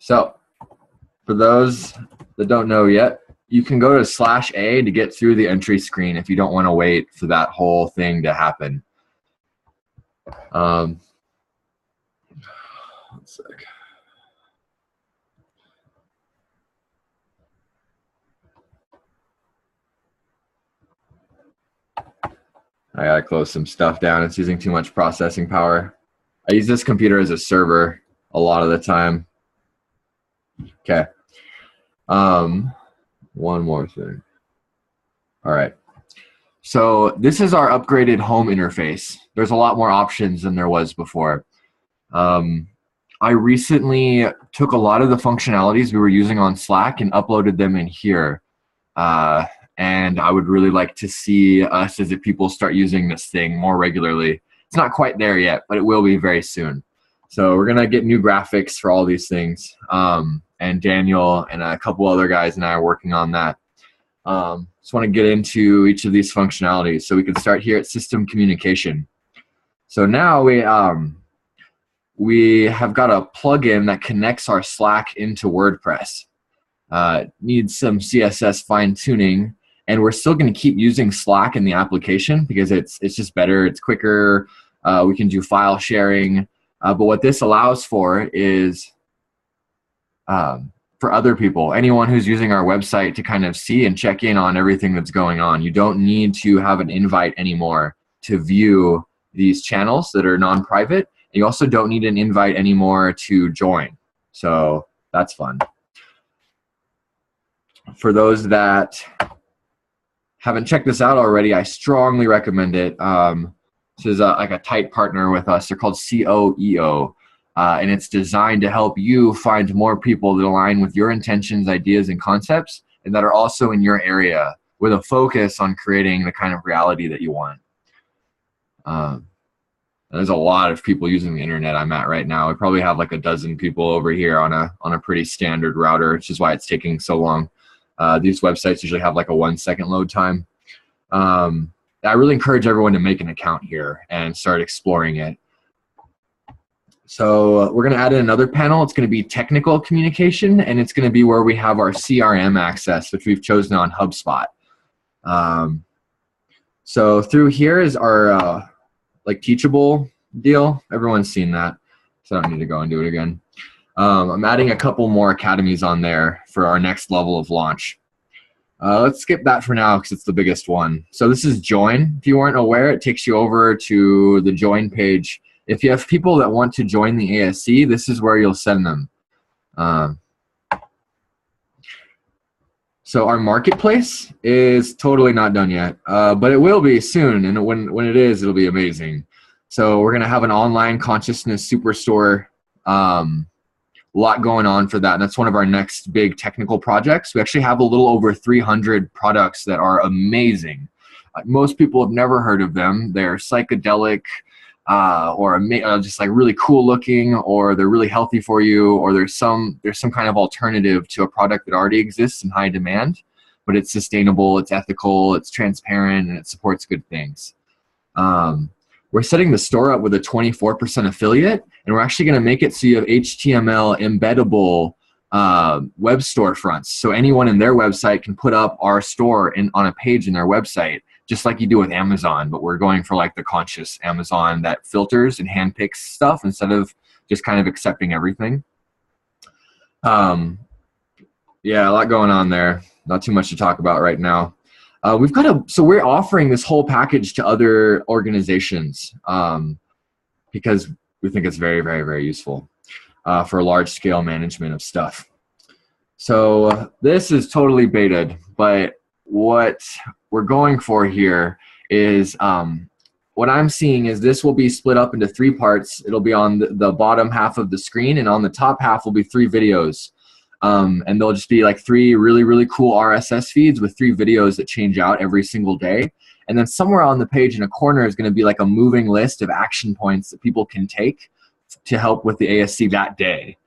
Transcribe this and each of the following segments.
So for those that don't know yet, you can go to /A to get through the entry screen if you don't want to wait for that whole thing to happen. One sec. I gotta close some stuff down. It's using too much processing power. I use this computer as a server a lot of the time. Okay. One more thing. All right. So this is our upgraded home interface. There's a lot more options than there was before. I recently took a lot of the functionalities we were using on Slack and uploaded them in here. And I would really like to see us as if people start using this thing more regularly. It's not quite there yet, but it will be very soon. So we're gonna get new graphics for all these things. And Daniel and a couple other guys and I are working on that. Just want to get into each of these functionalities. So we can start here at system communication. So now we have got a plugin that connects our Slack into WordPress. Needs some CSS fine tuning, and we're still going to keep using Slack in the application because it's just better, it's quicker, we can do file sharing, but what this allows for is for other people, anyone who's using our website, to kind of see and check in on everything that's going on. You don't need to have an invite anymore to view these channels that are non-private. You also don't need an invite anymore to join. So that's fun. For those that haven't checked this out already, I strongly recommend it. This is like a tight partner with us. They're called COEO, and it's designed to help you find more people that align with your intentions, ideas, and concepts, and that are also in your area, with a focus on creating the kind of reality that you want. There's a lot of people using the internet I'm at right now. We probably have like a dozen people over here on a pretty standard router, which is why it's taking so long. These websites usually have like a 1-second load time. I really encourage everyone to make an account here and start exploring it. So we're going to add in another panel. It's going to be technical communication, and it's going to be where we have our CRM access, which we've chosen on HubSpot. So through here is our like Teachable deal. Everyone's seen that, so I don't need to go and do it again. I'm adding a couple more academies on there for our next level of launch. Let's skip that for now because it's the biggest one. So this is Join. If you weren't aware, it takes you over to the Join page. If you have people that want to join the ASC, this is where you'll send them. So our marketplace is totally not done yet, but it will be soon, and when it is, it'll be amazing. So we're gonna have an online consciousness superstore. A lot going on for that, and that's one of our next big technical projects. We actually have a little over 300 products that are amazing. Most people have never heard of them. They're psychedelic, or just like really cool looking, or they're really healthy for you, or there's some kind of alternative to a product that already exists in high demand, but it's sustainable, it's ethical, it's transparent, and it supports good things. We're setting the store up with a 24% affiliate, and we're actually going to make it so you have HTML embeddable web storefronts. So anyone in their website can put up our store on a page in their website, just like you do with Amazon, but we're going for like the conscious Amazon that filters and handpicks stuff instead of just kind of accepting everything. Yeah, a lot going on there. Not too much to talk about right now. So we're offering this whole package to other organizations because we think it's very, very, very useful for large scale management of stuff. So this is totally betaed, but what we're going for here is what I'm seeing is this will be split up into 3 parts. It'll be on the bottom half of the screen, and on the top half will be 3 videos. And they'll just be like 3 really, really cool RSS feeds with 3 videos that change out every single day. And then somewhere on the page in a corner is going to be like a moving list of action points that people can take to help with the ASC that day.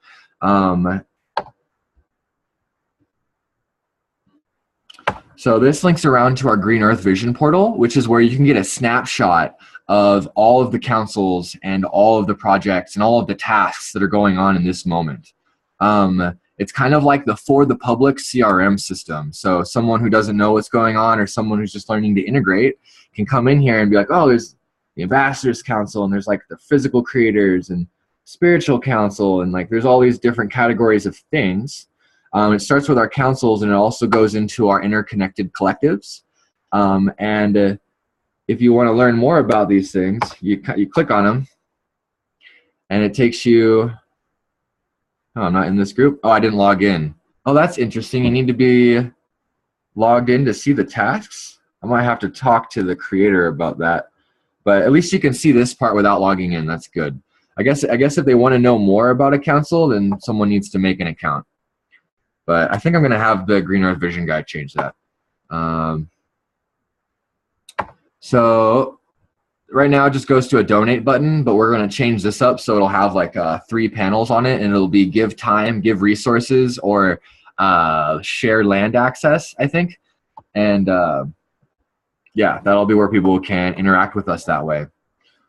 So this links around to our Green Earth Vision portal, which is where you can get a snapshot of all of the councils and all of the projects and all of the tasks that are going on in this moment. It's kind of like the for the public CRM system. So someone who doesn't know what's going on or someone who's just learning to integrate can come in here and be like, oh, there's the ambassadors council and there's like the physical creators and spiritual council, and like there's all these different categories of things. It starts with our councils and it also goes into our interconnected collectives. If you want to learn more about these things, you click on them and it takes you, oh, I'm not in this group. Oh, I didn't log in. Oh, that's interesting. You need to be logged in to see the tasks. I might have to talk to the creator about that, but at least you can see this part without logging in. That's good. I guess if they want to know more about a council, then someone needs to make an account. But I think I'm going to have the Green Earth Vision guy change that. So right now it just goes to a donate button, but we're going to change this up so it'll have like 3 panels on it, and it'll be give time, give resources, or share land access, I think. And yeah, that'll be where people can interact with us that way.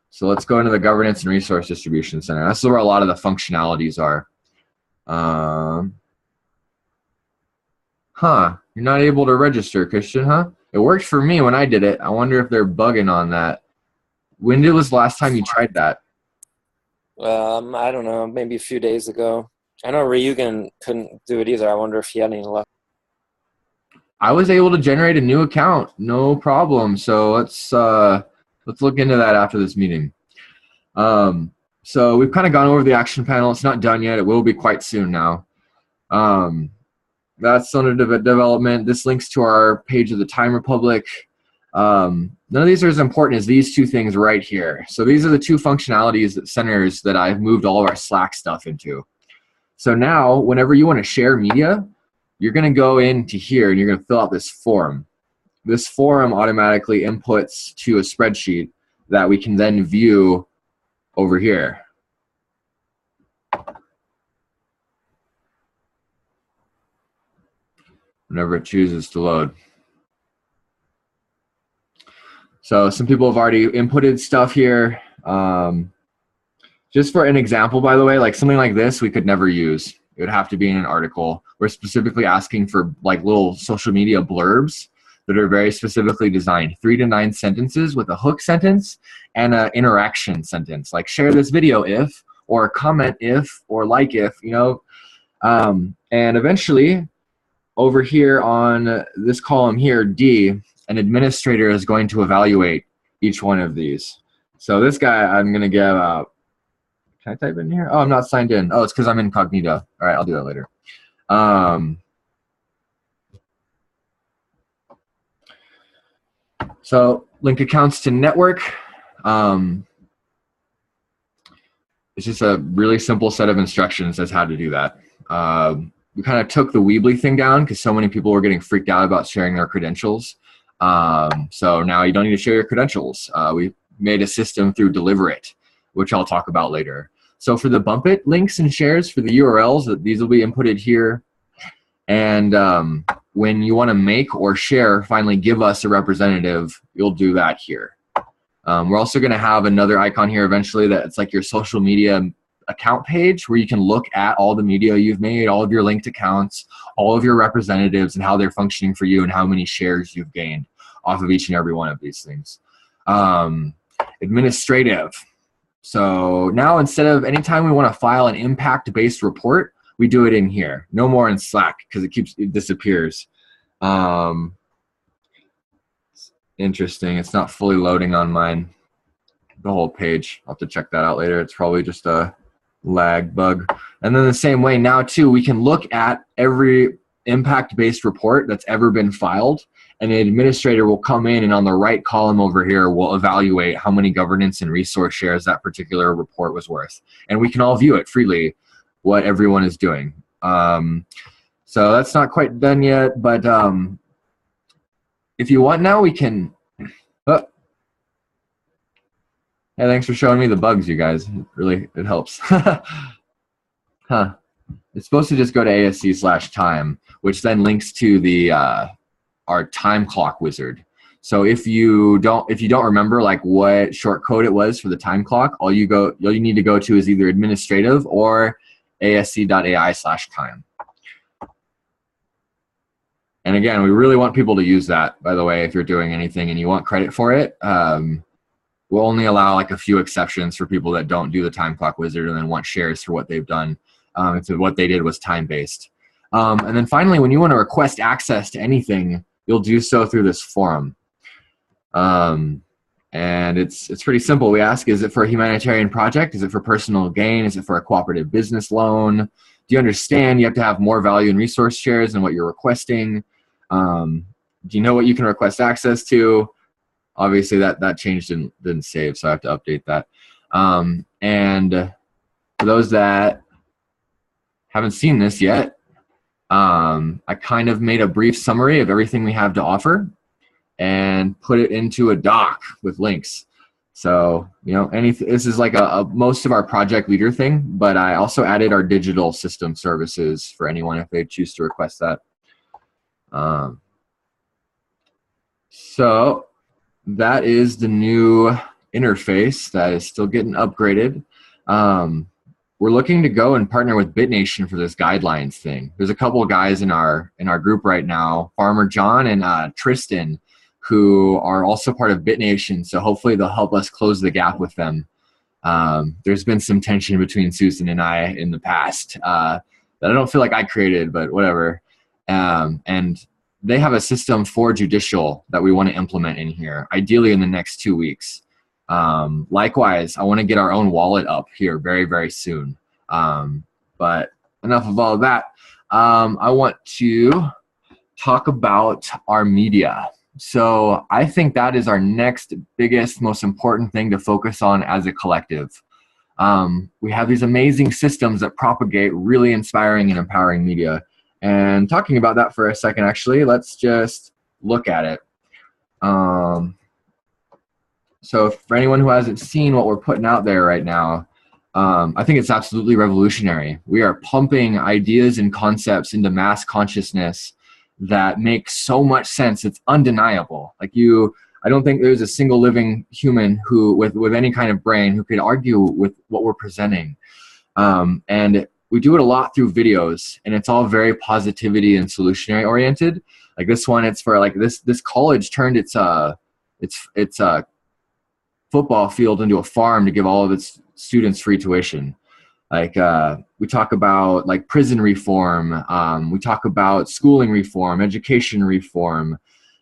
So let's go into the Governance and Resource Distribution Center. That's where a lot of the functionalities are. You're not able to register, Christian, huh? It worked for me when I did it. I wonder if they're bugging on that. When was the last time you tried that? I don't know, maybe a few days ago. I know Ryugen couldn't do it either. I wonder if he had any luck. I was able to generate a new account, no problem. So let's look into that after this meeting. So we've kind of gone over the action panel. It's not done yet. It will be quite soon now. That's under development. This links to our page of the Time Republic. None of these are as important as these 2 things right here. So these are the 2 functionalities centers that I've moved all of our Slack stuff into. So now, whenever you want to share media, you're going to go into here and you're going to fill out this form. This form automatically inputs to a spreadsheet that we can then view over here. Whenever it chooses to load. So some people have already inputted stuff here. Just for an example, by the way, like something like this, we could never use. It would have to be in an article. We're specifically asking for like little social media blurbs that are very specifically designed. 3 to 9 sentences with a hook sentence and an interaction sentence. Like share this video if, or comment if, or like if, you know. And eventually, over here on this column here, D, an administrator is going to evaluate each one of these. So this guy, I'm going to give can I type in here? Oh, I'm not signed in. Oh, it's because I'm incognito. All right, I'll do that later. So link accounts to network. It's just a really simple set of instructions as how to do that. We kind of took the Weebly thing down because so many people were getting freaked out about sharing their credentials. So now you don't need to share your credentials. We made a system through Deliverate, which I'll talk about later. So for the bump it links and shares for the URLs, these will be inputted here. And when you want to make or share, finally give us a representative, you'll do that here. We're also going to have another icon here eventually that's like your social media account page where you can look at all the media you've made, all of your linked accounts, all of your representatives and how they're functioning for you and how many shares you've gained off of each and every one of these things. Administrative. So now instead of anytime we want to file an impact-based report, we do it in here. No more in Slack because it disappears. Interesting. It's not fully loading on mine. The whole page. I'll have to check that out later. It's probably just a lag bug. And then the same way now too, we can look at every impact-based report that's ever been filed, and the administrator will come in and on the right column over here will evaluate how many governance and resource shares that particular report was worth. And we can all view it freely, what everyone is doing. So that's not quite done yet, but if you want now, we can... Hey, thanks for showing me the bugs, you guys. It helps. It's supposed to just go to asc/time, which then links to the our time clock wizard. So if you don't remember like what short code it was for the time clock, all you need to go to is either administrative or asc.ai/time. And again, we really want people to use that, by the way, if you're doing anything and you want credit for it. We'll only allow like a few exceptions for people that don't do the time clock wizard and then want shares for what they've done. If what they did was time-based. And then finally, when you want to request access to anything, you'll do so through this forum. And it's pretty simple. We ask, is it for a humanitarian project? Is it for personal gain? Is it for a cooperative business loan? Do you understand you have to have more value in resource shares than what you're requesting? Do you know what you can request access to? Obviously that change didn't save, so I have to update that. And for those that haven't seen this yet, I kind of made a brief summary of everything we have to offer and put it into a doc with links. So, you know, this is like a most of our project leader thing, but I also added our digital system services for anyone if they choose to request that. So that is the new interface that is still getting upgraded. We're looking to go and partner with BitNation for this guidelines thing. There's a couple of guys in our group right now, Farmer John and Tristan, who are also part of BitNation. So hopefully they'll help us close the gap with them. There's been some tension between Susan and I in the past that I don't feel like I created, but whatever. And they have a system for judicial that we want to implement in here, ideally in the next 2 weeks. Likewise, I want to get our own wallet up here very, very soon. But enough of all of that. I want to talk about our media. So I think that is our next biggest, most important thing to focus on as a collective. We have these amazing systems that propagate really inspiring and empowering media. And talking about that for a second, actually, let's just look at it. So for anyone who hasn't seen what we're putting out there right now, I think it's absolutely revolutionary. We are pumping ideas and concepts into mass consciousness that make so much sense. It's undeniable. Like I don't think there's a single living human who, with any kind of brain, who could argue with what we're presenting. And we do it a lot through videos, and it's all very positivity and solutionary oriented. Like this one, it's for like this college turned its football field into a farm to give all of its students free tuition. Like we talk about like prison reform, we talk about schooling reform, education reform.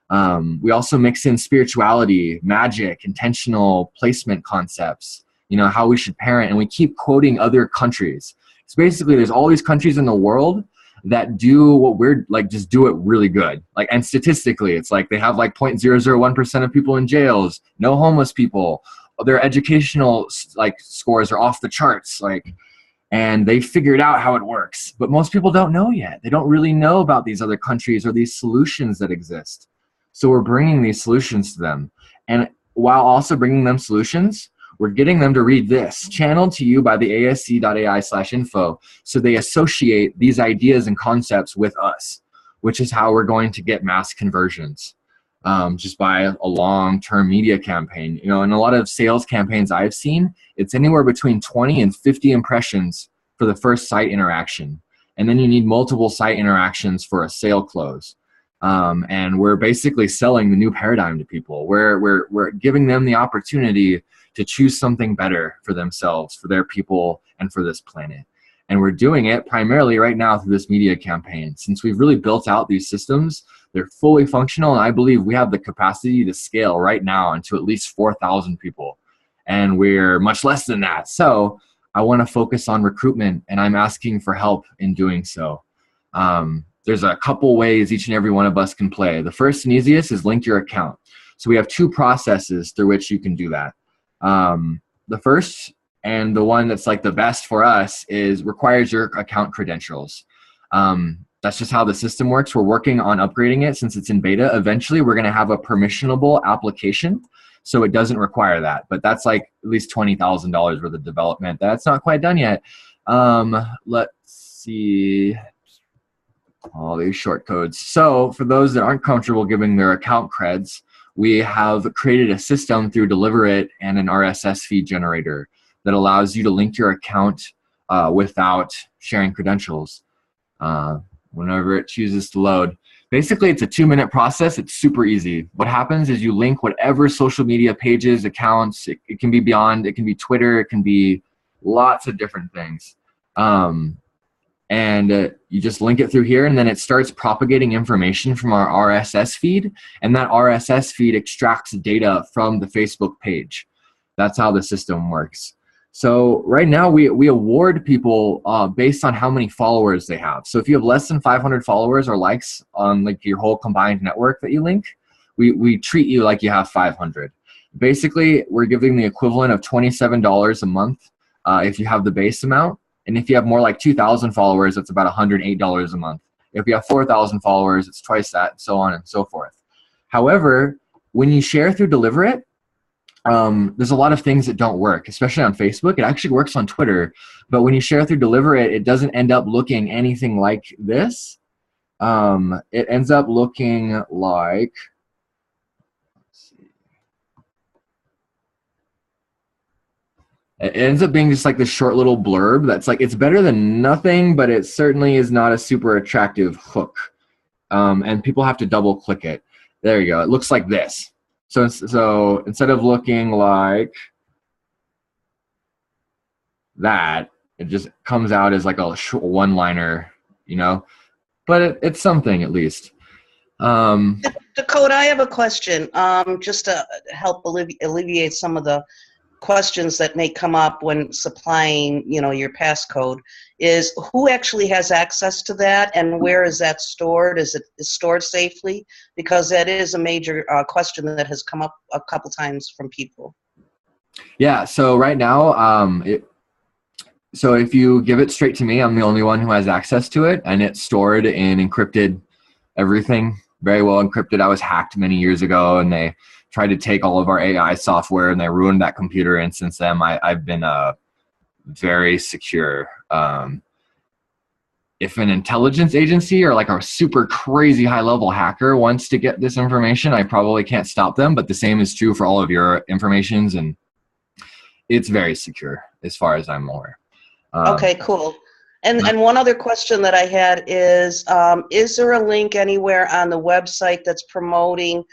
We also mix in spirituality, magic, intentional placement concepts, you know, how we should parent, and we keep quoting other countries. So basically there's all these countries in the world that do what we're like, just do it really good. Like, and statistically, it's like they have like 0.001% of people in jails, no homeless people, their educational like scores are off the charts, like, and they figured out how it works. But most people don't know yet. They don't really know about these other countries or these solutions that exist. So we're bringing these solutions to them. And while also bringing them solutions, we're getting them to read this, channeled to you by the asc.ai/info, so they associate these ideas and concepts with us, which is how we're going to get mass conversions, just by a long-term media campaign. You know, in a lot of sales campaigns I've seen, it's anywhere between 20 and 50 impressions for the first site interaction. And then you need multiple site interactions for a sale close. And we're basically selling the new paradigm to people. We're giving them the opportunity to choose something better for themselves, for their people, and for this planet. And we're doing it primarily right now through this media campaign. Since we've really built out these systems, they're fully functional, and I believe we have the capacity to scale right now into at least 4,000 people. And we're much less than that. So I want to focus on recruitment, and I'm asking for help in doing so. There's a couple ways each and every one of us can play. The first and easiest is link your account. So we have two processes through which you can do that. The first, and the one that's like the best for us, is requires your account credentials. That's just how the system works. We're working on upgrading it since it's in beta. Eventually, we're going to have a permissionable application, so it doesn't require that. But that's like at least $20,000 worth of development. That's not quite done yet. Let's see. All these short codes. So for those that aren't comfortable giving their account creds, we have created a system through Deliver It and an RSS feed generator that allows you to link your account without sharing credentials whenever it chooses to load. Basically, it's a 2-minute process. It's super easy. What happens is you link whatever social media pages, accounts, it can be beyond, it can be Twitter, it can be lots of different things. You just link it through here, and then it starts propagating information from our RSS feed, and that RSS feed extracts data from the Facebook page. That's how the system works. So right now we award people based on how many followers they have. So if you have less than 500 followers or likes on like your whole combined network that you link, we treat you like you have 500. Basically, we're giving the equivalent of $27 a month if you have the base amount. And if you have more like 2,000 followers, it's about $108 a month. If you have 4,000 followers, it's twice that, and so on and so forth. However, when you share through Deliverr, there's a lot of things that don't work, especially on Facebook. It actually works on Twitter, but when you share through Deliverr, it doesn't end up looking anything like this. It ends up looking like, let's see. It ends up being just like this short little blurb that's like, it's better than nothing, but it certainly is not a super attractive hook. And people have to double click it. There you go. It looks like this. So instead of looking like that, it just comes out as like a one-liner, you know, but it's something at least. Dakota, I have a question, just to help alleviate some of the questions that may come up when supplying, you know, your passcode. Is who actually has access to that, and where is that stored? Is it stored safely? Because that is a major question that has come up a couple times from people. Yeah, so right now, so if you give it straight to me, I'm the only one who has access to it, and it's stored in encrypted everything, very well encrypted. I was hacked many years ago, and they tried to take all of our AI software, and they ruined that computer, and since then I've been very secure. If an intelligence agency or like a super crazy high-level hacker wants to get this information, I probably can't stop them, but the same is true for all of your informations, and it's very secure as far as I'm aware. Okay, cool. And one other question that I had is there a link anywhere on the website that's promoting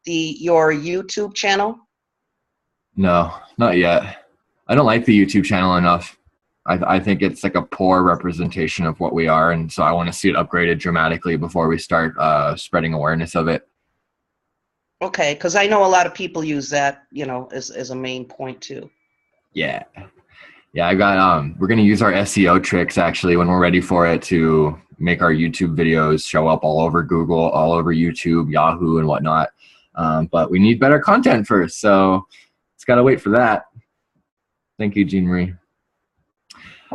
your YouTube channel? No, not yet. I don't like the YouTube channel enough. I think it's like a poor representation of what we are, and so I want to see it upgraded dramatically before we start spreading awareness of it. Okay, because I know a lot of people use that, you know, as a main point too. Yeah. Yeah, I got we're gonna use our SEO tricks actually when we're ready for it to make our YouTube videos show up all over Google, all over YouTube, Yahoo, and whatnot. But we need better content first, so it's gotta wait for that. Thank you, Jean Marie.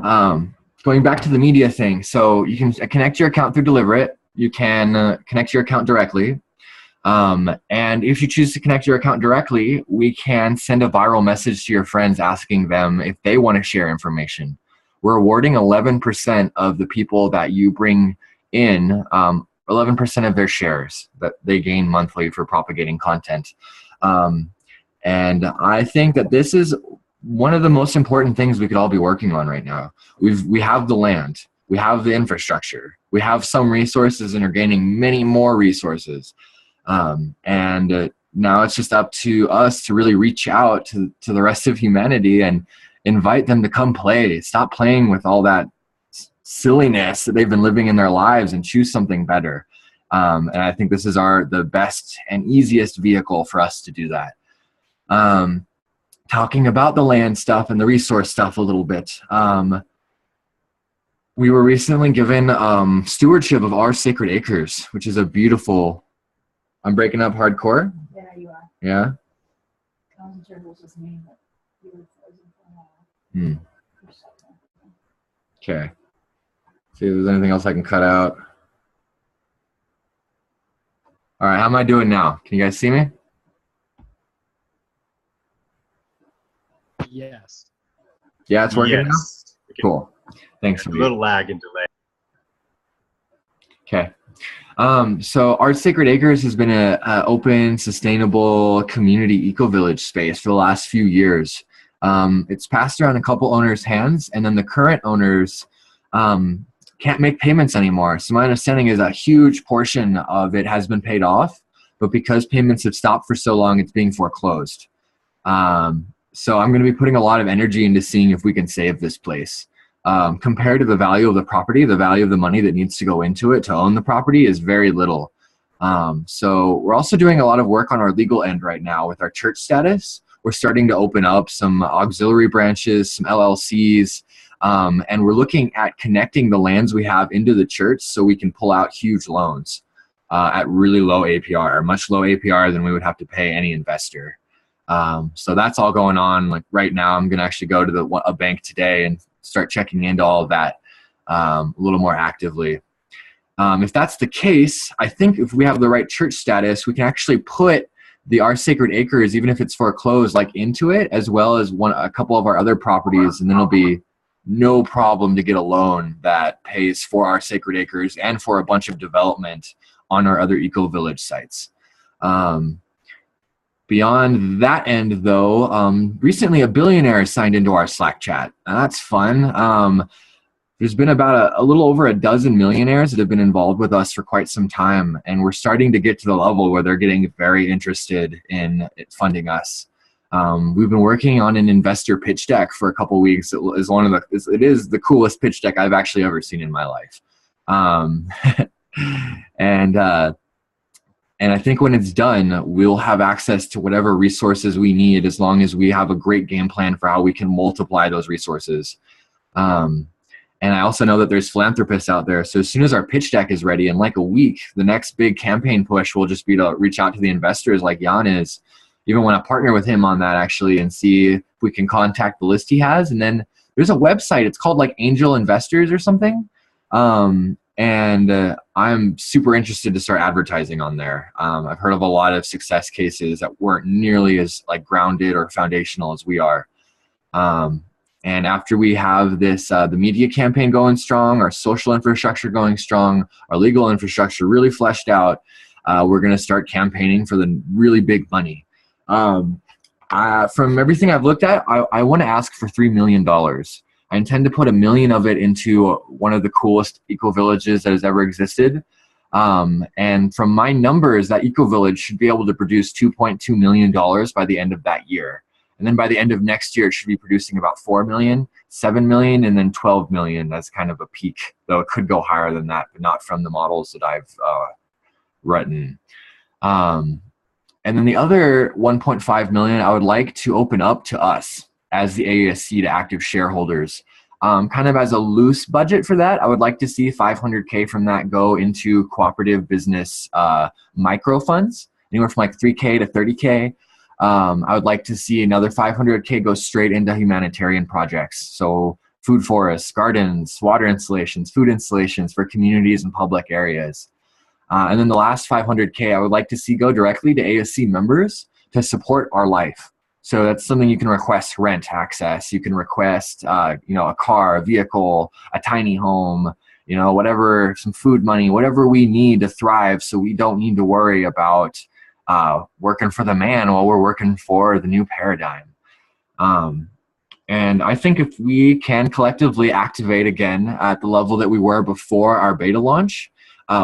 Going back to the media thing, so you can connect your account through Deliverr. You can connect your account directly. And if you choose to connect your account directly, we can send a viral message to your friends asking them if they want to share information. We're awarding 11% of the people that you bring in, 11% of their shares that they gain monthly for propagating content. And I think that this is one of the most important things we could all be working on right now. We have the land, we have the infrastructure, we have some resources and are gaining many more resources. Now it's just up to us to really reach out to the rest of humanity and invite them to come play. Stop playing with all that silliness that they've been living in their lives and choose something better. And I think this is the best and easiest vehicle for us to do that. Talking about the land stuff and the resource stuff a little bit. We were recently given stewardship of our sacred acres, which is a beautiful. I'm breaking up hardcore. Yeah, you are. Yeah. Okay. See if there's anything else I can cut out. All right, how am I doing now? Can you guys see me? Yes. Yeah, it's working now? Cool. Thanks. A little lag and delay. Okay. So Art Sacred Acres has been an open, sustainable community eco-village space for the last few years. It's passed around a couple owners' hands, and then the current owners can't make payments anymore. So my understanding is a huge portion of it has been paid off, but because payments have stopped for so long, it's being foreclosed. So I'm going to be putting a lot of energy into seeing if we can save this place. Compared to the value of the property, the value of the money that needs to go into it to own the property is very little. So we're also doing a lot of work on our legal end right now with our church status. We're starting to open up some auxiliary branches, some LLCs, and we're looking at connecting the lands we have into the church so we can pull out huge loans at really low APR, much low APR than we would have to pay any investor. So that's all going on. Like right now, I'm going to actually go to a bank today and start checking into all of that a little more actively. If that's the case, I think if we have the right church status, we can actually put the Our Sacred Acres, even if it's foreclosed, like into it, as well as a couple of our other properties, and then it'll be no problem to get a loan that pays for Our Sacred Acres and for a bunch of development on our other eco-village sites. Beyond that end, though, recently a billionaire signed into our Slack chat. That's fun. There's been about a little over a dozen millionaires that have been involved with us for quite some time, and we're starting to get to the level where they're getting very interested in funding us. We've been working on an investor pitch deck for a couple weeks. It is the coolest pitch deck I've actually ever seen in my life. And I think when it's done, we'll have access to whatever resources we need, as long as we have a great game plan for how we can multiply those resources. And I also know that there's philanthropists out there. So as soon as our pitch deck is ready, in like a week, the next big campaign push will just be to reach out to the investors like Jan is. Even want to partner with him on that, actually, and see if we can contact the list he has. And then there's a website. It's called like Angel Investors or something. And I'm super interested to start advertising on there. I've heard of a lot of success cases that weren't nearly as like grounded or foundational as we are. And after we have this, the media campaign going strong, our social infrastructure going strong, our legal infrastructure really fleshed out, we're going to start campaigning for the really big money. From everything I've looked at, I want to ask for $3 million. I intend to put $1 million of it into one of the coolest eco-villages that has ever existed. And from my numbers, that eco-village should be able to produce $2.2 million by the end of that year. And then by the end of next year, it should be producing about 4 million, 7 million, and then 12 million as kind of a peak, though it could go higher than that, but not from the models that I've written. And then the other 1.5 million, I would like to open up to us as the ASC to active shareholders. Kind of as a loose budget for that, I would like to see 500K from that go into cooperative business micro funds, anywhere from like 3K to 30K. I would like to see another 500K go straight into humanitarian projects. So food forests, gardens, water installations, food installations for communities and public areas. And then the last 500K, I would like to see go directly to ASC members to support our life. So that's something you can request rent access. You can request, a car, a vehicle, a tiny home, whatever, some food money, whatever we need to thrive, so we don't need to worry about working for the man while we're working for the new paradigm. And I think if we can collectively activate again at the level that we were before our beta launch,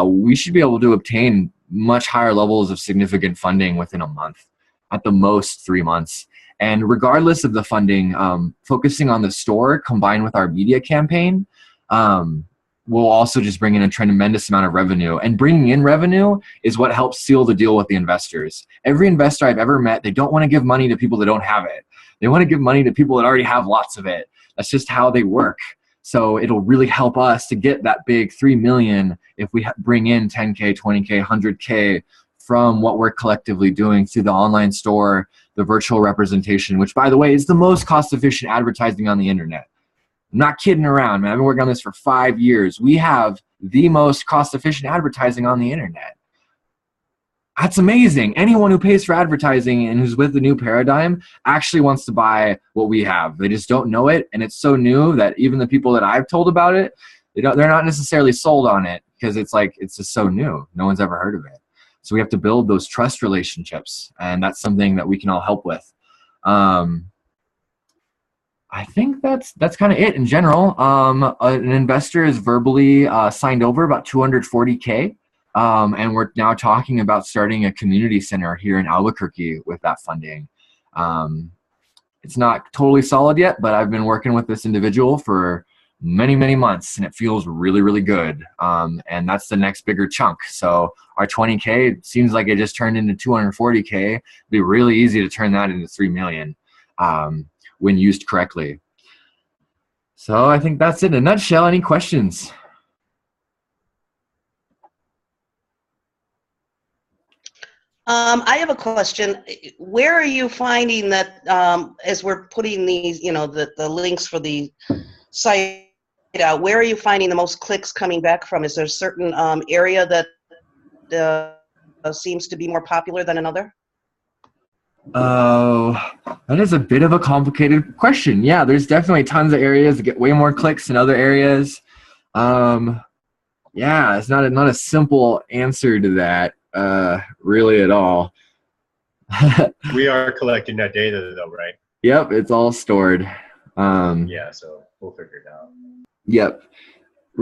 we should be able to obtain much higher levels of significant funding within a month, at the most 3 months. And regardless of the funding, focusing on the store combined with our media campaign will also just bring in a tremendous amount of revenue. And bringing in revenue is what helps seal the deal with the investors. Every investor I've ever met, they don't want to give money to people that don't have it. They want to give money to people that already have lots of it. That's just how they work. So it'll really help us to get that big 3 million if we bring in 10K, 20K, 100K from what we're collectively doing through the online store, the virtual representation, which, by the way, is the most cost-efficient advertising on the internet. I'm not kidding around, man. I've been working on this for 5 years. We have the most cost-efficient advertising on the internet. That's amazing. Anyone who pays for advertising and who's with the new paradigm actually wants to buy what we have. They just don't know it, and it's so new that even the people that I've told about it, they're not necessarily sold on it because it's just so new. No one's ever heard of it. So we have to build those trust relationships, and that's something that we can all help with. I think that's kind of it in general. An investor is verbally signed over about 240K, and we're now talking about starting a community center here in Albuquerque with that funding. It's not totally solid yet, but I've been working with this individual for many, many months, and it feels really, really good. And that's the next bigger chunk. So our 20K seems like it just turned into 240K. It'd be really easy to turn that into 3 million when used correctly. So I think that's it in a nutshell. Any questions? I have a question. Where are you finding that, as we're putting these, the links for the site out, where are you finding the most clicks coming back from? Is there a certain area that seems to be more popular than another? Oh, that is a bit of a complicated question. Yeah, there's definitely tons of areas that get way more clicks than other areas. Yeah, it's not a simple answer to that, really at all. We are collecting that data though, right? Yep, it's all stored. Yeah, so we'll figure it out. Yep.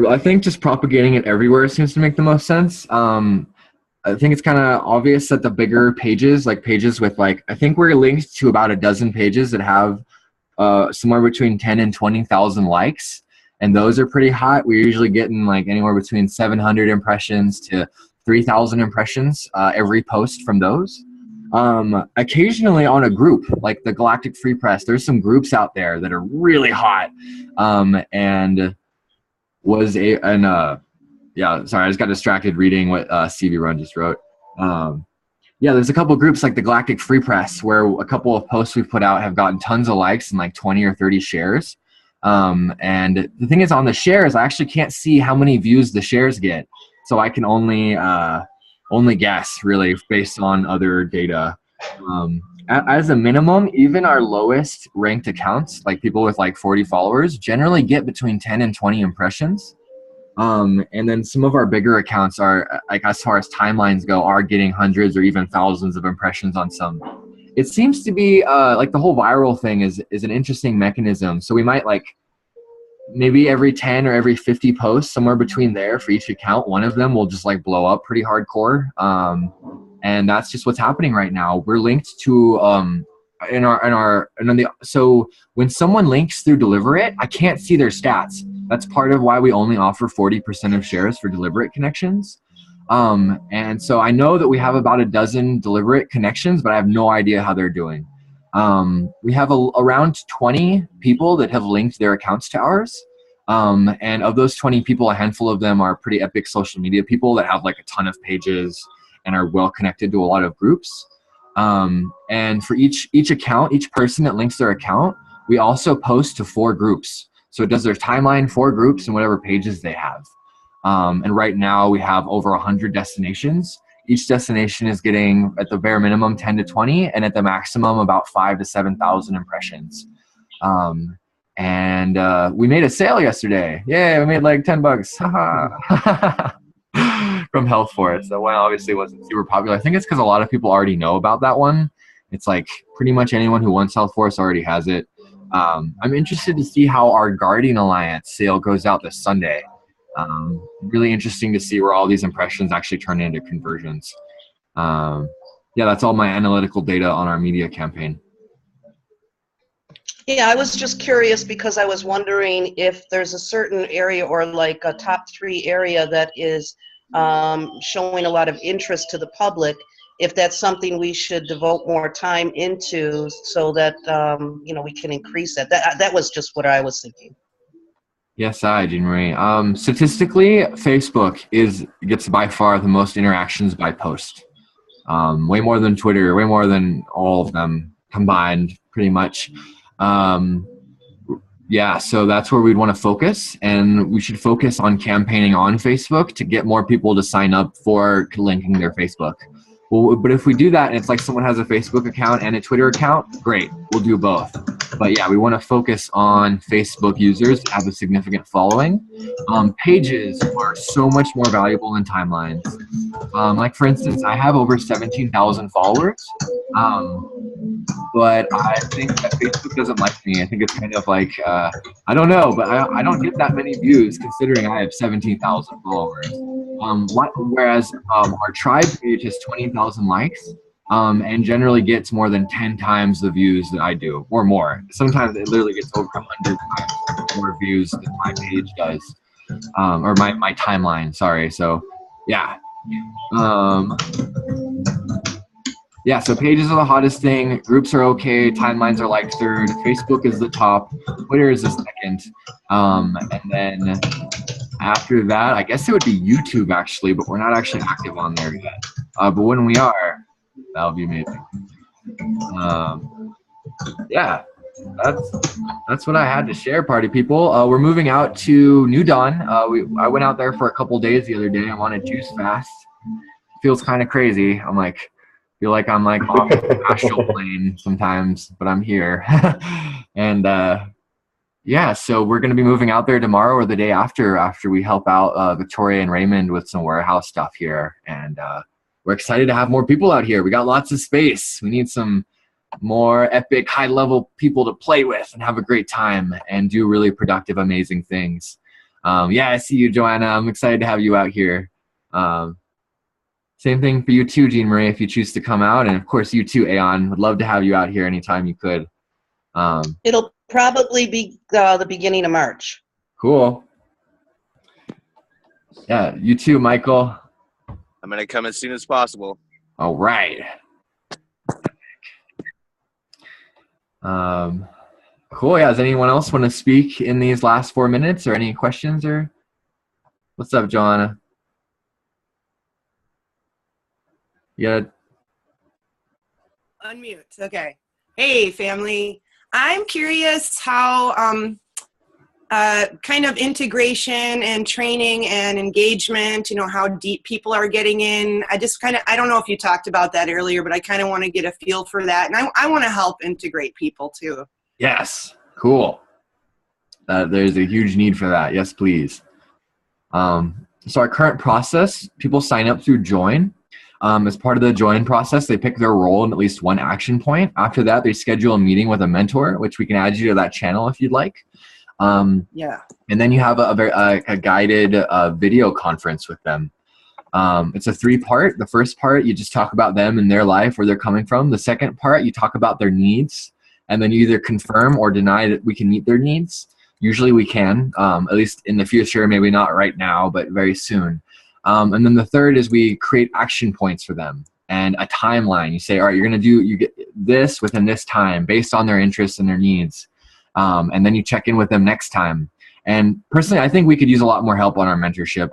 I think just propagating it everywhere seems to make the most sense. I think it's kind of obvious that the bigger pages, like pages with I think we're linked to about a dozen pages that have somewhere between 10 and 20,000 likes. And those are pretty hot. We're usually getting anywhere between 700 impressions to 3,000 impressions every post from those. Occasionally on a group like the Galactic Free Press, there's some groups out there that are really hot. Yeah, sorry, I just got distracted reading what CV Run just wrote. Yeah, there's a couple of groups like the Galactic Free Press where a couple of posts we've put out have gotten tons of likes and 20 or 30 shares. And the thing is, on the shares, I actually can't see how many views the shares get. So I can only guess, really, based on other data. As a minimum, even our lowest ranked accounts, like people with 40 followers, generally get between 10 and 20 impressions. And then some of our bigger accounts are, as far as timelines go, are getting hundreds or even thousands of impressions on some. It seems to be the whole viral thing is an interesting mechanism. So we might maybe every 10 or every 50 posts, somewhere between there for each account, one of them will just blow up pretty hardcore. And that's just what's happening right now. We're linked to so when someone links through Deliverit, I can't see their stats. That's part of why we only offer 40% of shares for Deliverit connections. And so I know that we have about a dozen Deliverit connections, but I have no idea how they're doing. We have around 20 people that have linked their accounts to ours. And of those 20 people, a handful of them are pretty epic social media people that have a ton of pages and are well connected to a lot of groups. And for each account, each person that links their account, we also post to 4 groups. So it does their timeline, 4 groups, and whatever pages they have. And right now we have over 100 destinations. Each destination is getting, at the bare minimum, 10 to 20, and at the maximum, about 5,000 to 7,000 impressions. And we made a sale yesterday. Yeah, we made $10. Haha. From Health Forest. That one obviously wasn't super popular. I think it's because a lot of people already know about that one. It's pretty much anyone who wants Health Forest already has it. I'm interested to see how our Guardian Alliance sale goes out this Sunday. Really interesting to see where all these impressions actually turn into conversions. Yeah, that's all my analytical data on our media campaign. Yeah, I was just curious because I was wondering if there's a certain area or a top 3 area that is showing a lot of interest to the public, if that's something we should devote more time into so that we can increase that. That was just what I was thinking. Yes, Jean Marie. Statistically, Facebook gets by far the most interactions by post. Way more than Twitter, way more than all of them combined, pretty much. Yeah, so that's where we'd want to focus, and we should focus on campaigning on Facebook to get more people to sign up for linking their Facebook. Well, but if we do that and it's someone has a Facebook account and a Twitter account, great, we'll do both. But yeah, we want to focus on Facebook users that have a significant following. Pages are so much more valuable than timelines. For instance, I have over 17,000 followers. but I think that Facebook doesn't like me. I think it's kind of like, I don't know, but I don't get that many views considering I have 17,000 followers. Whereas our tribe page has 20,000 likes and generally gets more than 10 times the views that I do, or more. Sometimes it literally gets over 100 times more views than my page does, or my timeline, sorry. So, yeah. Yeah, so pages are the hottest thing. Groups are okay. Timelines are like third. Facebook is the top. Twitter is the second. And then after that, I guess it would be YouTube actually, but we're not actually active on there yet. But when we are, that'll be amazing. Yeah, that's what I had to share, party people. We're moving out to New Dawn. I went out there for a couple days the other day. I wanted juice fast. Feels kind of crazy. Feel like I'm like off the astral plane sometimes, but I'm here. And yeah, so we're going to be moving out there tomorrow or the day after we help out Victoria and Raymond with some warehouse stuff here. And we're excited to have more people out here. We got lots of space. We need some more epic, high-level people to play with and have a great time and do really productive, amazing things. Yeah, I see you, Joanna. I'm excited to have you out here. Same thing for you too, Jean Marie, if you choose to come out. And of course, you too, Aeon. Would love to have you out here anytime you could. It'll probably be the beginning of March. Cool. Yeah, you too, Michael. I'm going to come as soon as possible. All right. Cool. Yeah, does anyone else want to speak in these last 4 minutes or any questions? Or what's up, Joanna? Yeah. Unmute. Okay. Hey, family. I'm curious how kind of integration and training and engagement, how deep people are getting in. I don't know if you talked about that earlier, but I kind of want to get a feel for that. And I want to help integrate people too. Yes. Cool. There's a huge need for that. Yes, please. So our current process, people sign up through Join. As part of the join process, they pick their role in at least one action point. After that, they schedule a meeting with a mentor, which we can add you to that channel if you'd like. Yeah. And then you have a guided video conference with them. It's a 3-part. The first part, you just talk about them and their life, where they're coming from. The second part, you talk about their needs, and then you either confirm or deny that we can meet their needs. Usually we can, at least in the future, maybe not right now, but very soon. And then the third is we create action points for them and a timeline. You say, all right, you get this within this time based on their interests and their needs. And then you check in with them next time. And personally, I think we could use a lot more help on our mentorship.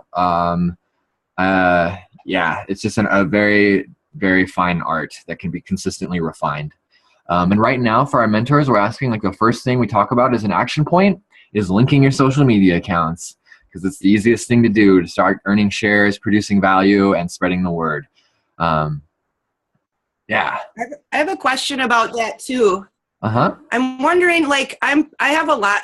Yeah, it's just a very, very fine art that can be consistently refined. And right now for our mentors, we're asking the first thing we talk about as an action point is linking your social media accounts, because it's the easiest thing to do to start earning shares, producing value, and spreading the word. Yeah. I have a question about that too. I'm wondering, I have a lot,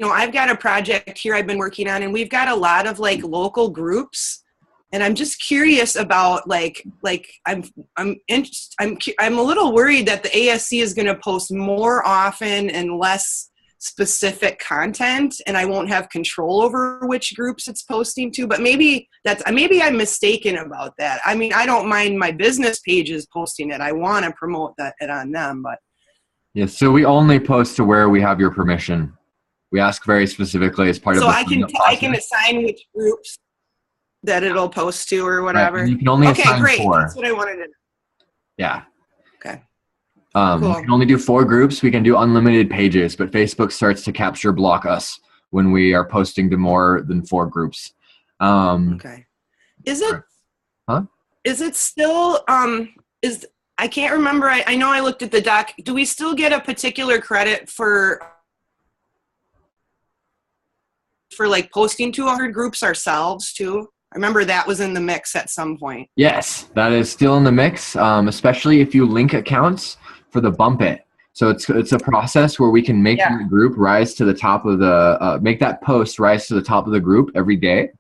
I've got a project here I've been working on, and we've got a lot of local groups, and I'm just curious about I'm a little worried that the ASC is going to post more often and less specific content, and I won't have control over which groups it's posting to. But maybe I'm mistaken about that. I mean, I don't mind my business pages posting it. I want to promote it on them, but yeah. So we only post to where we have your permission. We ask very specifically as part of the process. I can assign which groups that it'll post to or whatever. Right. You can only assign great. 4. That's what I wanted to know. Yeah. Okay. Cool. We can only do 4 groups. We can do unlimited pages, but Facebook starts to capture block us when we are posting to more than 4 groups. Okay. Is it? Huh? Is it still? I can't remember. I know I looked at the doc. Do we still get a particular credit for posting to 100 groups ourselves too? I remember that was in the mix at some point. Yes, that is still in the mix, especially if you link accounts for the bump it. So it's a process where we can make the group rise to the top of the make that post rise to the top of the group every day,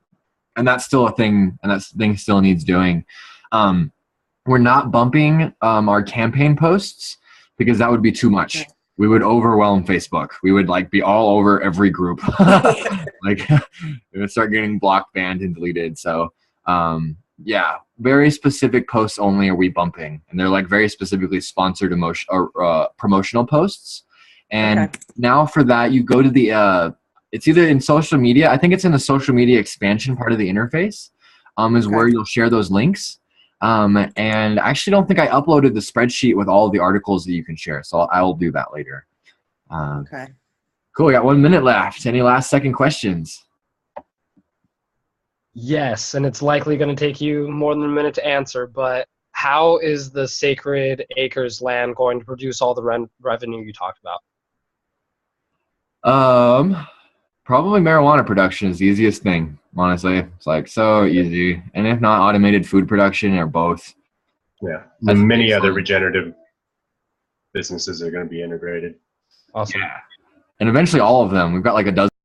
and that's still a thing, and that thing still needs doing. We're not bumping our campaign posts because that would be too much. We would overwhelm Facebook. We would like be all over every group. Like we would start getting blocked, banned, and deleted. So yeah, very specific posts only are we bumping, and they're like very specifically sponsored promotional posts. And now for that, you go to the it's either in social media. I think it's in the social media expansion part of the interface. Is where you'll share those links. And I actually don't think I uploaded the spreadsheet with all of the articles that you can share, so I'll do that later. Cool. We got 1 minute left. Any last second questions? Yes, and it's likely going to take you more than a minute to answer, but how is the Sacred Acres land going to produce all the revenue you talked about? Probably marijuana production is the easiest thing, honestly. It's like so easy. And if not, automated food production or both. Yeah. And many other regenerative businesses are going to be integrated. Awesome. Yeah. And eventually all of them. We've got like a dozen